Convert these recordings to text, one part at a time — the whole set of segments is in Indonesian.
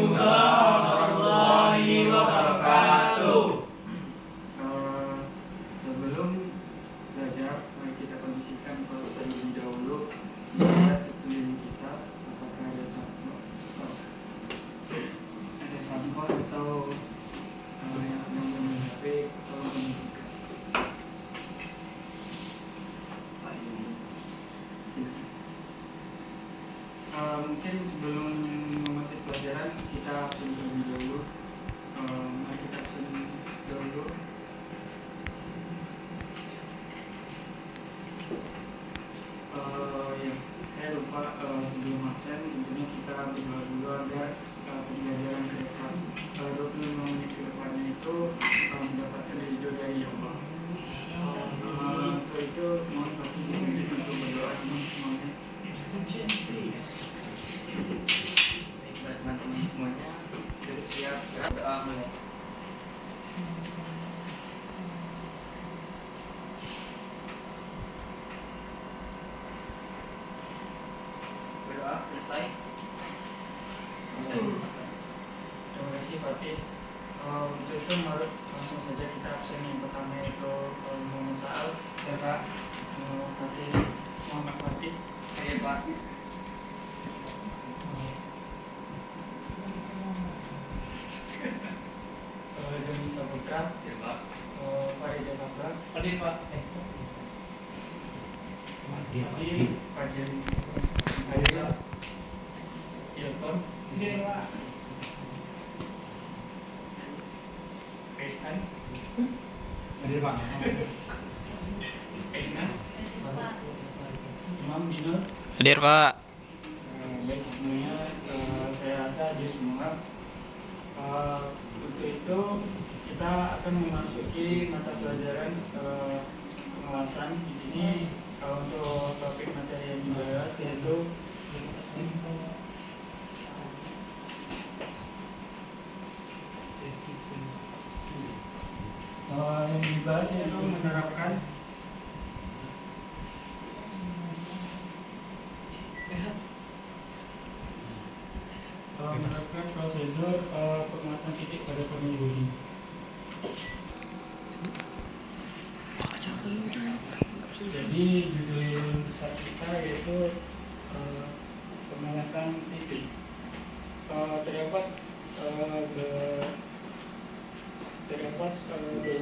Waalaikumsalam warahmatullahi wabarakatuh. Sebelum belajar, mari kita kondisikan terlebih dahulu. Lihat sekeliling kita, apakah ada sampah atau yang sedang bermain HP, tolong kondisikan. Mungkin sebelum memasuki pelajaran kita absen terlebih dahulu. Mari kita absen dahulu. Ya, saya lupa sebelum absen tentunya kita berdoa dulu agar pembelajaran ke depan 25 menit ke depannya itu mendapatkan ridho dari Allah. Untuk itu mohon kami dipimpin untuk berdoa semuanya. Baik teman-teman semuanya, duduk siap, berdoa mulai. Berdoa selesai. Terima kasih Fatih. Untuk itu mari langsung saja kita absen. Yang pertama itu Muhammad Sa'al, Pak. Fatih, Muhammad Fatih. Saya Pak. Doni Saputra. Ya Pak. Farida Nasra. Hadir Pak. Hadir. Hadir. Hadir. Ilton. Hadir Pak. Pesan. Hadir Pak. Ena. Imam Dino. Hadir Pak. Baik semuanya, saya rasa hadir semua. Untuk itu kita akan memasuki mata pelajaran pengawasan. Di sini untuk topik materi yang dibahas yaitu menerapkan prosedur pengawasan titik pada pengemudi. Jadi judul besar kita yaitu pengawasan titik. Terdapat ada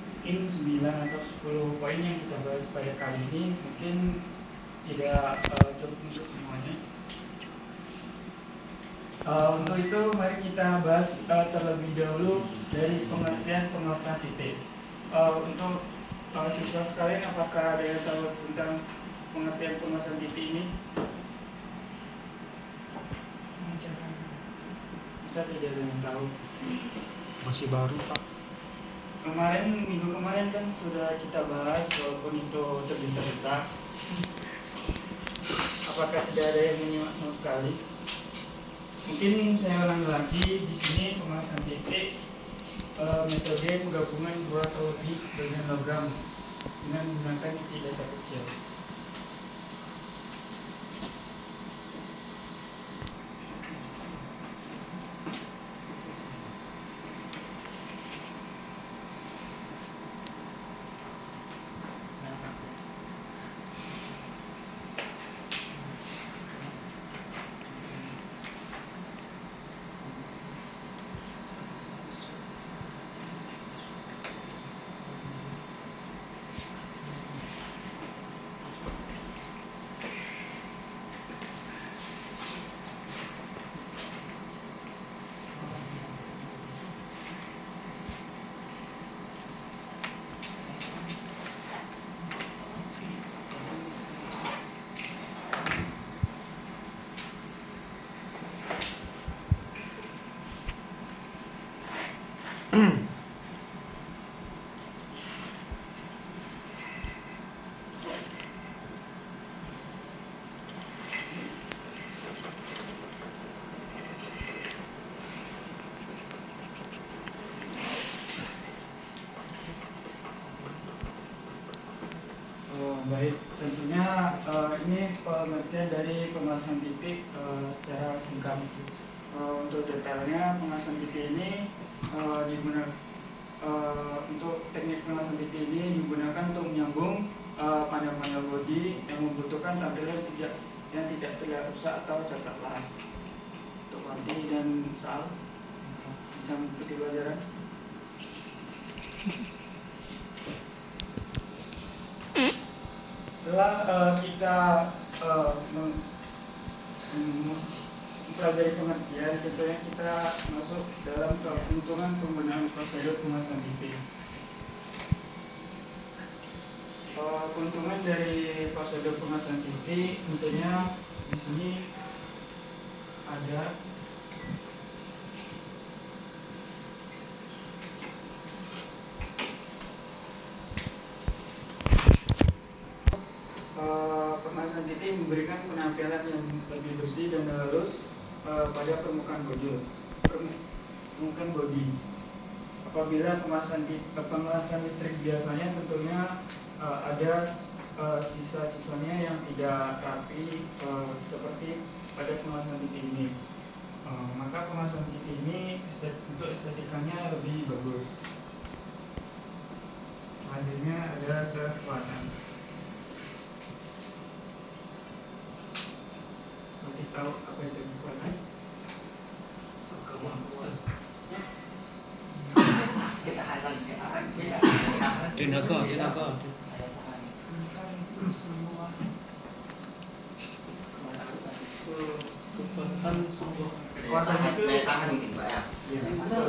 mungkin 9 atau 10 poin yang kita bahas pada kali ini. Mungkin tidak cukup untuk semuanya. Untuk itu mari kita bahas terlebih dahulu dari pengertian pengawasan titik. Untuk siswa sekalian, apakah ada yang tahu tentang pengertian pengawasan titik ini? Bisa tidak ada yang tahu? Masih baru Pak. Minggu kemarin kan sudah kita bahas, walaupun itu tergesa-gesa. Apakah tidak ada yang menyimak sama sekali? Mungkin saya ulangi lagi. Di sini pengawasan titik metode penggabungan dua atau lebih bagian logam dengan menggunakan titik dasar kecil. pengertian dari pembahasan titik secara singkat. Untuk detailnya pembahasan titik ini digunakan untuk teknik pembahasan titik ini digunakan untuk menyambung panel-panel bodi yang membutuhkan tampilan yang tidak terlihat rusak atau cacat las. Untuk arti dan soal bisa mengikuti pelajaran. Setelah kita mempelajari pengertian, tentunya kita masuk dalam keuntungan penggunaan prosedur pembahasan titik. Keuntungan dari prosedur pembahasan titik tentunya di sini ada pembahasan titik memberikan penampilan yang lebih bersih dan halus pada permukaan bodi. Apabila pengelasan listrik biasanya tentunya ada sisa-sisanya yang tidak rapi seperti pada pengelasan titik ini. Maka pengelasan titik ini untuk estetikanya lebih bagus. Selanjutnya ada kekuatan. Nanti tahu apa itu kekuatan? Tenaga. Kekuatan itu daya tahan mungkin Pak ya. Iya, betul.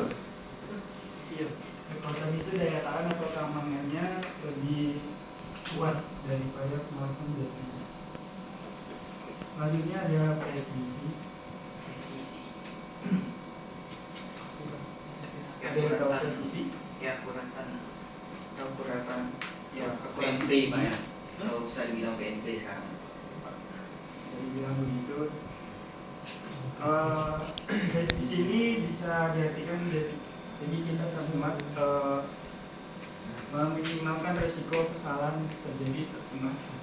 Kekuatan itu daya tahan atau keamanannya lebih kuat daripada pengelasan biasanya. Selanjutnya ada presisi. Ada yang tahu presisi? Ya, kuratan. Keakuratan. Ya, PNP Pak ya. Kalau bisa dibilang PNP sekarang. Bisa dibilang begitu. Presisi ini bisa diartikan jadi kita sama meminimalkan resiko kesalahan terjadi saat pembahasan.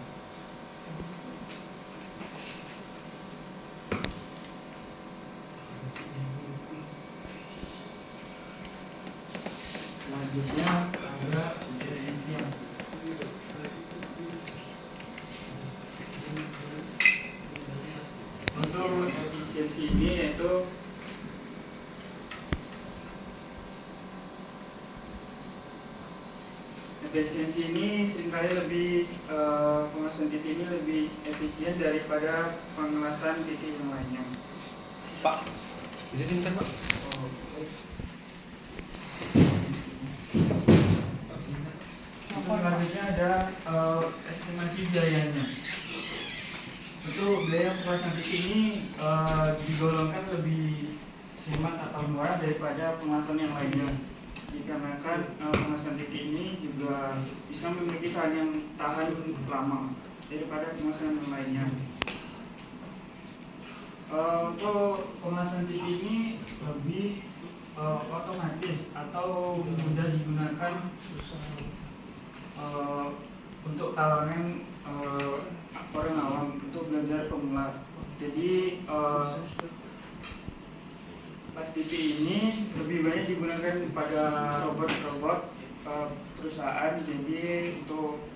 Selanjutnya ada efisiensi. Untuk efisiensi ini yaitu efisiensi ini seringkali lebih pengelasan titik ini lebih efisien daripada pengelasan titik yang lainnya. Pak, bisa sebentar Pak? Untuk selanjutnya ada estimasi biayanya. Untuk biaya pembahasan titik ini digolongkan lebih hemat atau murah daripada pengelasan yang lainnya. Dikarenakan pengelasan titik ini juga bisa memiliki tahan lama daripada pengelasan yang lainnya. Untuk pengelasan titik ini lebih otomatis atau mudah digunakan untuk kalangan orang awam untuk belajar pemula. Jadi pas titik ini lebih banyak digunakan pada robot-robot perusahaan, jadi untuk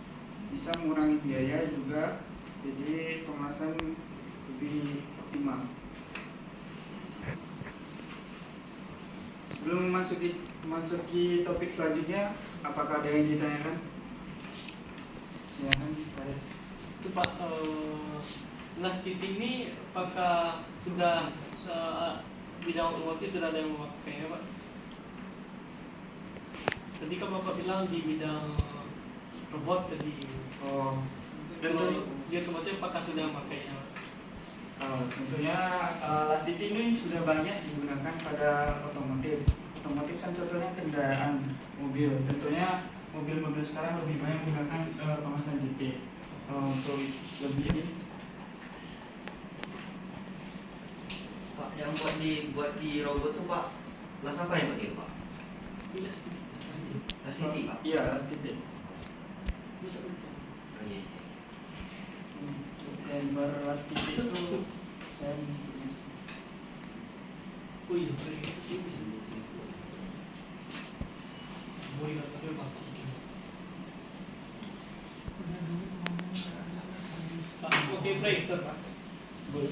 bisa mengurangi biaya juga, jadi pengelasan lebih optimal. Sebelum memasuki topik selanjutnya, apakah ada yang ditanyakan? Silakan Pak. Itu Pak, las titik ini apakah sudah bidang otomotif sudah ada yang memakainya Pak? Tadi kan Bapak bilang di bidang robot tadi. Oh, Kalau di otomotif apakah sudah memakainya Pak? Tentunya las titik ini sudah banyak digunakan pada otomotif. Otomotif kan contohnya kendaraan mobil. Tentunya mobil-mobil sekarang lebih banyak menggunakan pemasangan titik. Untuk lebih Pak, yang buat di robot tuh Pak, las apa yang pakai Pak? Las titik. Las titik Pak. Iya, las titik. Bisa betul. Oh, iya. lebar las titik itu saya menyebutnya Oh iya, boleh nggak ada Pak? Pak, oke proyektor Pak. boleh.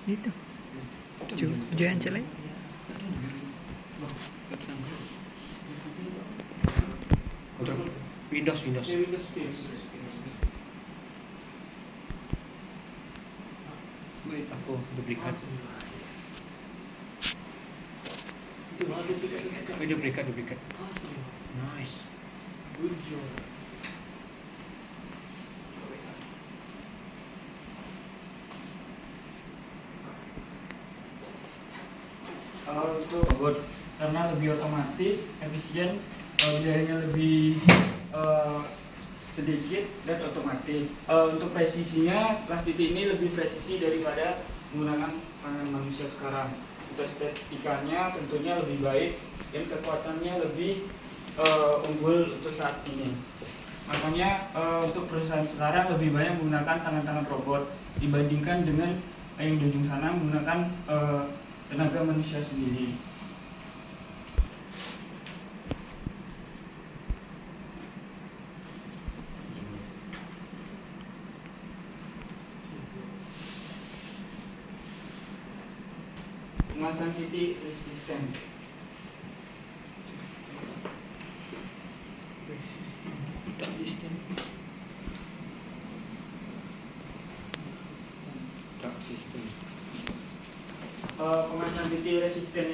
Gitu. Jangan celek. Windows. Ya, Windows PS. Wait, aku duplikat. Itu ada Duplikat. Ah, iya. Nice. Good job. Untuk robot karena lebih otomatis, efisien, biayanya lebih sedikit dan otomatis. Untuk presisinya, las titik ini lebih presisi daripada menggunakan tangan manusia sekarang. Untuk estetikanya tentunya lebih baik dan kekuatannya lebih unggul untuk saat ini. Makanya untuk perusahaan sekarang lebih banyak menggunakan tangan-tangan robot dibandingkan dengan yang di ujung sana menggunakan tenaga manusia sendiri. Pemasangan titik resisten. Pemasangan titik resisten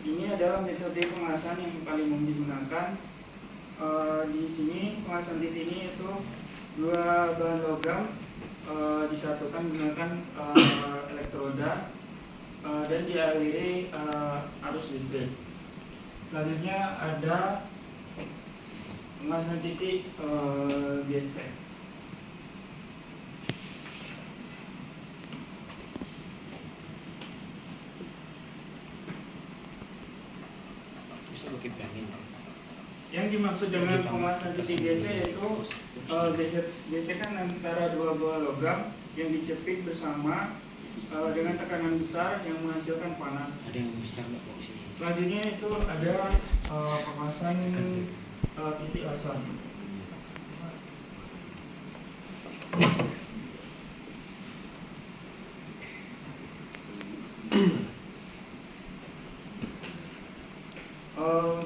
ini adalah metode pemasangan yang paling umum digunakan. Di sini pemasangan titik ini itu dua bahan logam disatukan menggunakan elektroda dan dialiri arus listrik. Selanjutnya ada pemasangan titik gesek. Bisa pakai pelangin. Yang dimaksud dengan pemasangan titik gesek yaitu gesekan antara dua buah logam yang dicepit bersama dengan tekanan besar yang menghasilkan panas. Ada yang besar nggak kok sini? Selanjutnya itu ada pemasangan titik laser.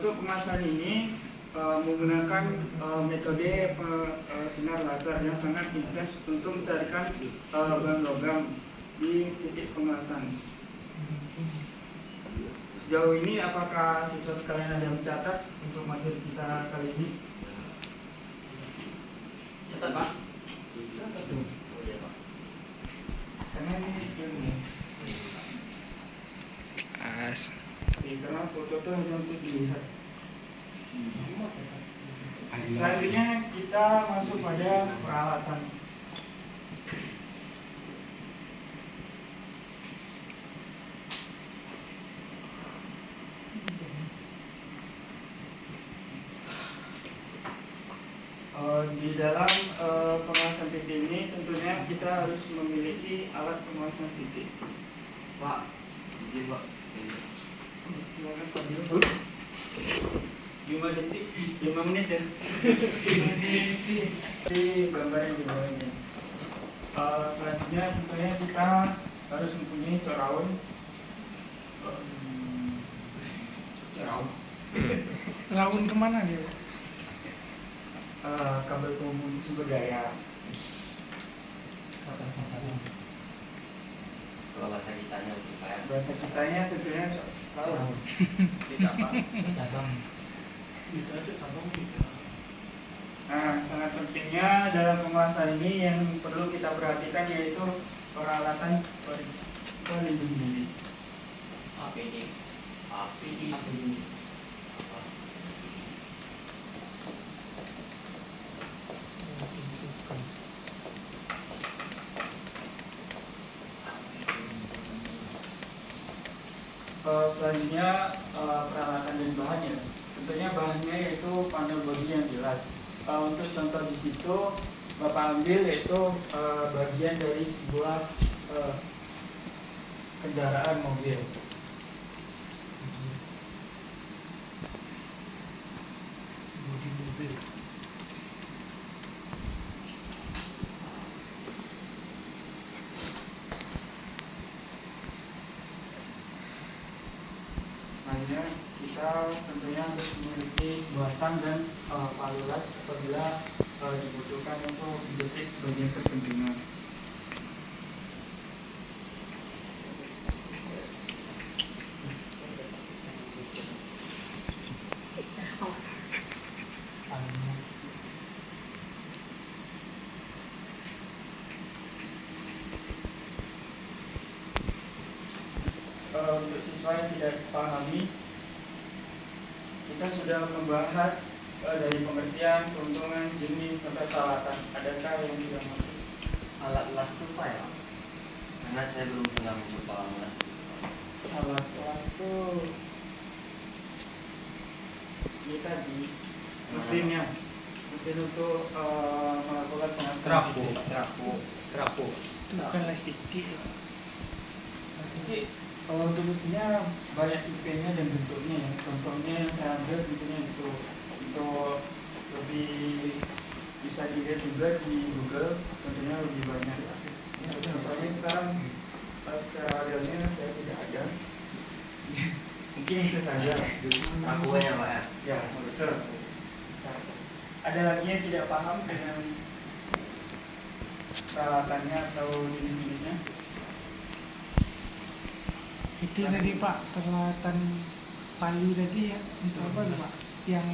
Untuk pemasangan ini menggunakan metode sinar laser yang sangat intens untuk mencarikan bahan logam di titik pemasangan. Sejauh ini apakah siswa sekalian ada yang mencatat untuk materi kita kali ini? Catat Pak. Catat dong. Oh iya Pak. Karena ini As. karena foto itu hanya untuk dilihat. Ada. Selanjutnya kita masuk pada peralatan. Di dalam pengawasan titik ini tentunya kita harus memiliki alat pengawasan titik. Pak, izin Pak. Silakan Pak Dio. 5 detik, 5 menit ya. 5 detik. Di gambar yang di bawah ini. Selanjutnya tentunya kita harus mempunyai coraun coraun Rawun kemana dia? kabel penghubung sumber daya. Kalau bahasa kitanya untuk kayak Bahasa kitanya tentunya coraun. cabang kita aja cabang kita. Nah, sangat pentingnya dalam penguasaan ini yang perlu kita perhatikan yaitu peralatan pelindung diri. APD. APD. Apa? Selanjutnya peralatan dan bahannya. Tentunya bahannya yaitu panel bodi yang jelas. Untuk contoh di situ Bapak ambil yaitu bagian dari sebuah kendaraan mobil. Selanjutnya kita tentunya harus memiliki sebuah tang dan palu las apabila dibutuhkan untuk mendetik bagian terpentingan. Untuk siswa yang tidak pahami, kita sudah membahas dari pengertian, keuntungan, jenis, serta peralatan. Adakah yang tidak mengerti? Alat las itu apa ya? Karena saya belum pernah mencoba las itu. Alat kelas itu ini tadi mesinnya, mesin untuk melakukan pengasapan. Trapo. Itu bukan las titik. Jadi untuk mesinnya banyak tipenya dan bentuknya ya. Contohnya yang saya ambil bentuknya itu untuk lebih bisa dilihat juga di Google, tentunya lebih banyak. Contohnya sekarang secara realnya saya tidak ada. Mungkin itu saja. Akuanya Pak ya? Ya betul. Ada lagi yang tidak paham dengan peralatannya atau jenis-jenisnya? Itu tadi Pak, peralatan palu tadi ya, untuk apa tuh Pak? Yang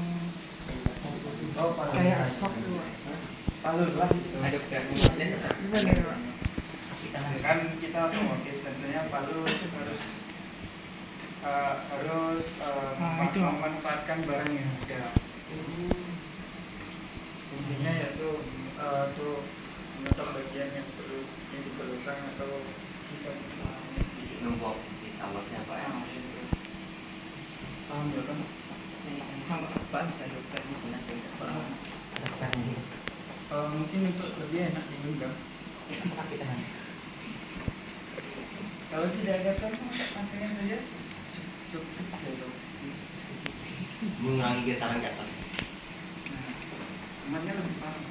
Oh, palu kayak gelas. sok tuh Pak. Palu gelas itu. Gimana ya Pak? Kan kita oke tentunya palu harus itu. memanfaatkan barang yang ada. Fungsinya yaitu untuk menutup bagian yang diperlukan atau sisa-sisanya sedikit. Numpuk sisa lasnya Pak ya? Nah, itu. Paham ya kan? Pak bisa dokter di sini ada Mungkin untuk lebih enak digenggam. Kalau tidak ada kan pakaian saja cukup saja. Mengurangi getaran ke atas. Nah, temannya lebih paham.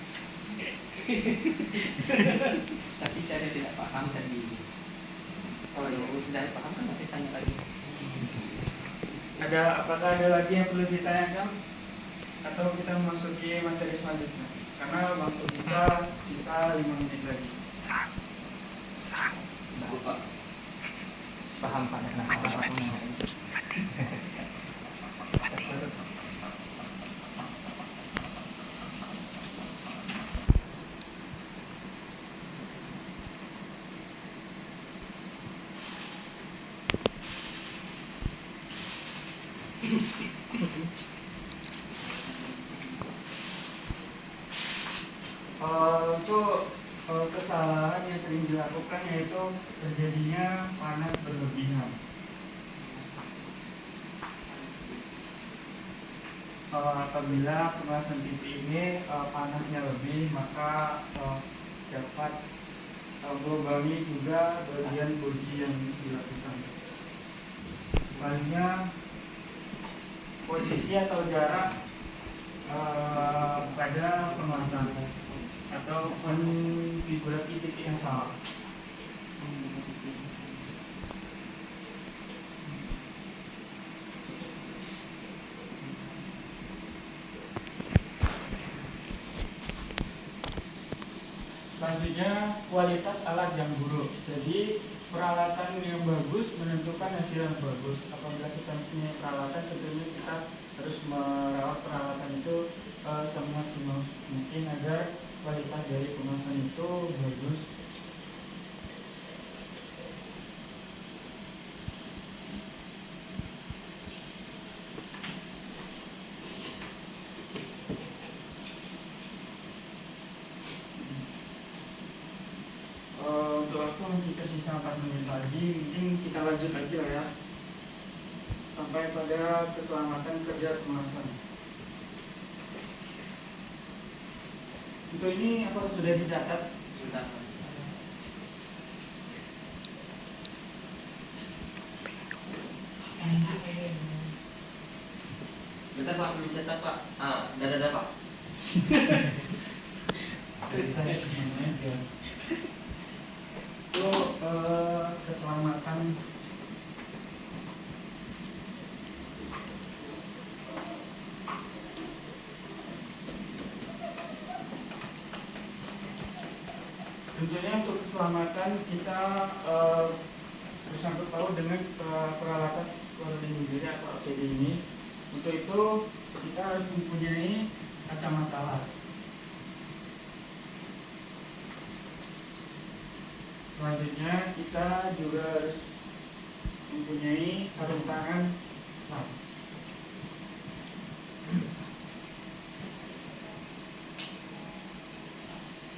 Tapi cara tidak paham tadi. Kalau sudah paham kan nanti tanya lagi. Apakah ada lagi yang perlu ditanyakan? Atau kita memasuki materi selanjutnya? Karena waktu kita sisa 5 menit lagi. Bagus Pak. Paham Pak. Untuk kesalahan yang sering dilakukan yaitu terjadinya panas berlebihan. Apabila pemanasan titik ini panasnya lebih, maka dapat melubangi juga bagian bodi yang dilakukan. Selanjutnya posisi atau jarak pada pemasangan atau konfigurasi titik yang salah. Selanjutnya kualitas alat yang buruk. Jadi peralatan yang bagus menentukan hasil yang bagus. Apabila kita punya peralatan, tentunya kita harus merawat peralatan itu semaksimal mungkin agar kualitas dari kemasan itu bagus. Untuk aku masih tersisa 4 menit lagi, mungkin kita lanjut lagi lah ya, sampai pada keselamatan kerja kemasan. Untuk ini apa sudah dicatat? Sudah. Bisa Pak, bisa Pak. Dadah Pak. Dari saya kemana aja. Itu keselamatan tentunya untuk keselamatan kita bersangkut paut dengan peralatan pelindung diri atau APD ini. Untuk itu kita harus mempunyai kacamata las. Selanjutnya kita juga harus mempunyai sarung tangan las.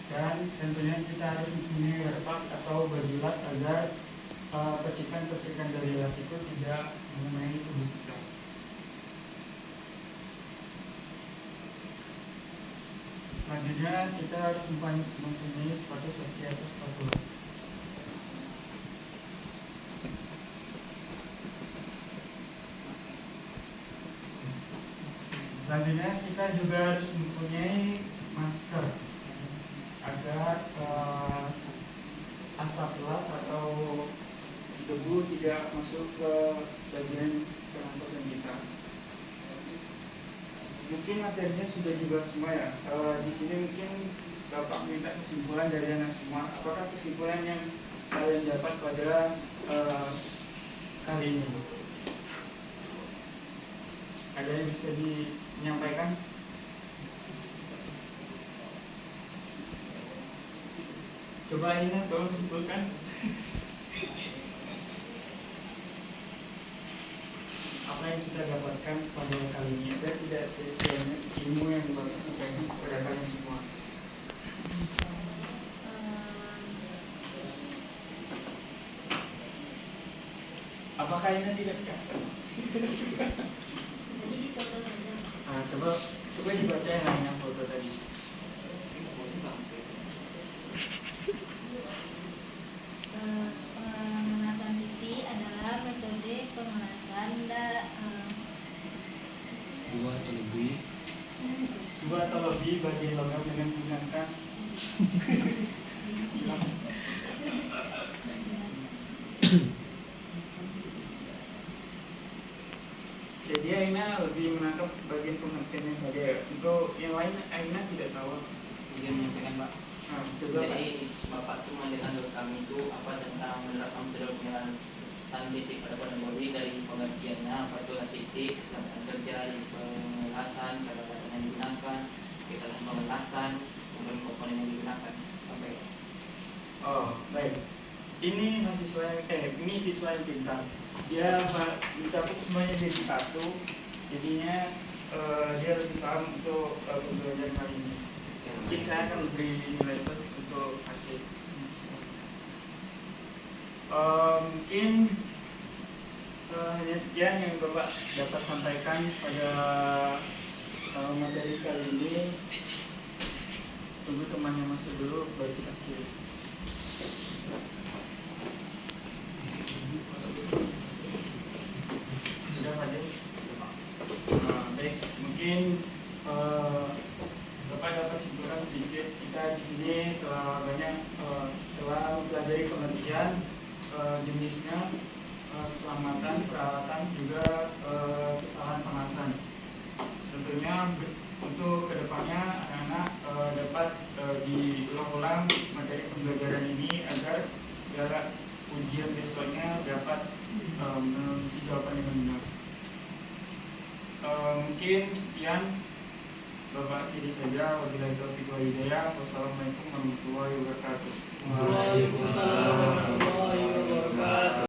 Dan tentunya kita harus mempunyai werpak atau baju las agar percikan-percikan dari las itu tidak mengenai tubuh kita. Selanjutnya kita harus mempunyai sepatu safety atau sepatu las. Selanjutnya kita juga harus mempunyai masker agar asap las atau debu tidak masuk ke bagian pernapasan kita. Mungkin materinya sudah dibahas semua ya. Di sini mungkin Bapak minta kesimpulan dari anak semua. Apakah kesimpulan yang kalian dapat pada kali ini? Ada yang bisa menyampaikan? Coba Ina tolong simpulkan. Apa yang kita dapatkan pada kali ini agar tidak sia-sianya ilmu yang Bapak sampaikan kepada kalian semua. Apakah Ina tidak catat? Jadi di foto saja. Coba dibaca yang lainnya foto tadi. Pemanasan titik adalah metode pemanasan Dua atau lebih bagian logam dengan menggunakan jadi Aina lebih menangkap bagian pengertiannya saja ya. Untuk yang lain Aina tidak tahu. Bisa menyampaikan Pak. Nah, coba Pak. Jadi Bapak tuh menjelaskan ke kami itu apa tentang menerapkan metode pengelasan titik pada badan bodi dari pengertiannya apa itu las titik, keselamatan kerja, pengelasan, kata-kata yang digunakan, kesalahan pengelasan, komponen yang digunakan sampai. Oh, baik. Ini ini siswa yang pintar. Dia mencakup semuanya jadi satu. Jadinya dia lebih paham untuk pembelajaran kali ini. Mungkin saya akan beri nilai plus untuk hasil. Mungkin hanya sekian yang Bapak dapat sampaikan pada materi kali ini. Tunggu temannya masuk dulu baru kita akhiri. Sudah hadir? Baik, mungkin Bapak dapat simpulkan sedikit. Kita di sini telah mempelajari pengertian jenisnya, keselamatan, peralatan, juga kesalahan pengelasan. Tentunya untuk kedepannya anak-anak dapat diulang-ulang materi mungkin sekian Bapak ini saja. Wabillahi taufiq wal hidayah. Wassalamualaikum warahmatullahi wabarakatuh. Waalaikumsalam warahmatullahi wabarakatuh.